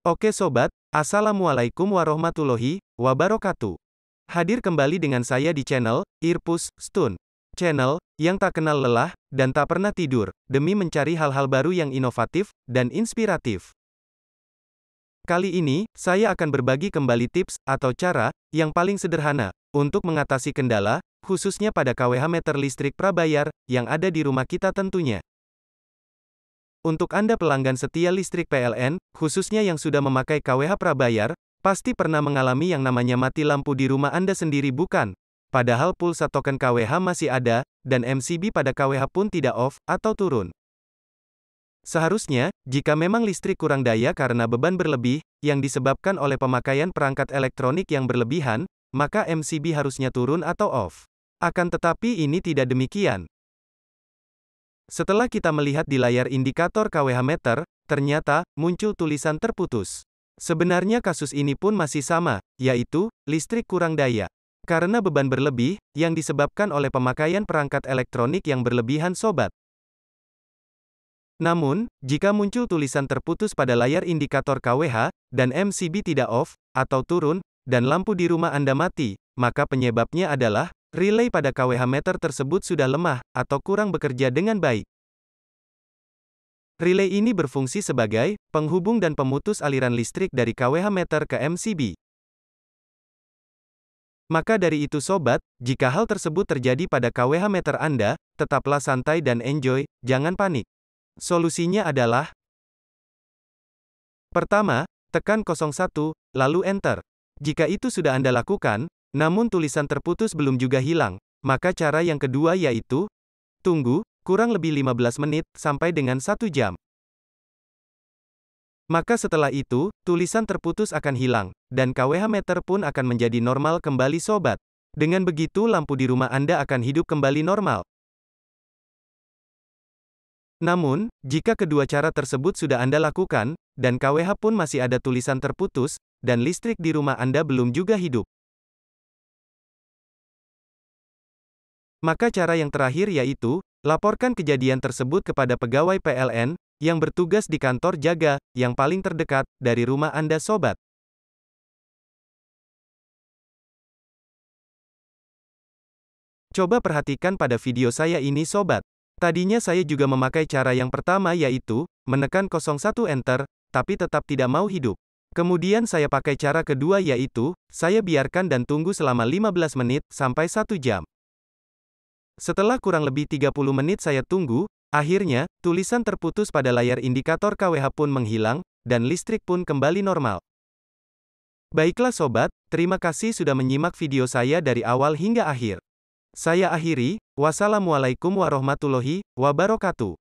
Oke sobat, Assalamualaikum warahmatullahi wabarakatuh. Hadir kembali dengan saya di channel, Irpus Stun. Channel, yang tak kenal lelah, dan tak pernah tidur, demi mencari hal-hal baru yang inovatif, dan inspiratif. Kali ini, saya akan berbagi kembali tips, atau cara, yang paling sederhana, untuk mengatasi kendala, khususnya pada KWH meter listrik prabayar, yang ada di rumah kita tentunya. Untuk Anda pelanggan setia listrik PLN, khususnya yang sudah memakai KWH prabayar, pasti pernah mengalami yang namanya mati lampu di rumah Anda sendiri bukan? Padahal pulsa token KWH masih ada, dan MCB pada KWH pun tidak off, atau turun. Seharusnya, jika memang listrik kurang daya karena beban berlebih, yang disebabkan oleh pemakaian perangkat elektronik yang berlebihan, maka MCB harusnya turun atau off. Akan tetapi ini tidak demikian. Setelah kita melihat di layar indikator KWH meter, ternyata, muncul tulisan terputus. Sebenarnya kasus ini pun masih sama, yaitu, listrik kurang daya. Karena beban berlebih, yang disebabkan oleh pemakaian perangkat elektronik yang berlebihan sobat. Namun, jika muncul tulisan terputus pada layar indikator KWH, dan MCB tidak off, atau turun, dan lampu di rumah Anda mati, maka penyebabnya adalah, relay pada KWH meter tersebut sudah lemah, atau kurang bekerja dengan baik. Relay ini berfungsi sebagai penghubung dan pemutus aliran listrik dari KWH meter ke MCB. Maka dari itu sobat, jika hal tersebut terjadi pada KWH meter Anda, tetaplah santai dan enjoy, jangan panik. Solusinya adalah: pertama, tekan 01, lalu enter. Jika itu sudah Anda lakukan, namun tulisan terputus belum juga hilang, maka cara yang kedua yaitu, tunggu, kurang lebih 15 menit, sampai dengan 1 jam. Maka setelah itu, tulisan terputus akan hilang, dan KWH meter pun akan menjadi normal kembali sobat. Dengan begitu lampu di rumah Anda akan hidup kembali normal. Namun, jika kedua cara tersebut sudah Anda lakukan, dan KWH pun masih ada tulisan terputus, dan listrik di rumah Anda belum juga hidup, maka cara yang terakhir yaitu, laporkan kejadian tersebut kepada pegawai PLN, yang bertugas di kantor jaga, yang paling terdekat, dari rumah Anda sobat. Coba perhatikan pada video saya ini sobat. Tadinya saya juga memakai cara yang pertama yaitu, menekan 01 enter, tapi tetap tidak mau hidup. Kemudian saya pakai cara kedua yaitu, saya biarkan dan tunggu selama 15 menit, sampai 1 jam. Setelah kurang lebih 30 menit saya tunggu, akhirnya, tulisan terputus pada layar indikator KWH pun menghilang, dan listrik pun kembali normal. Baiklah sobat, terima kasih sudah menyimak video saya dari awal hingga akhir. Saya akhiri, wassalamualaikum warahmatullahi wabarakatuh.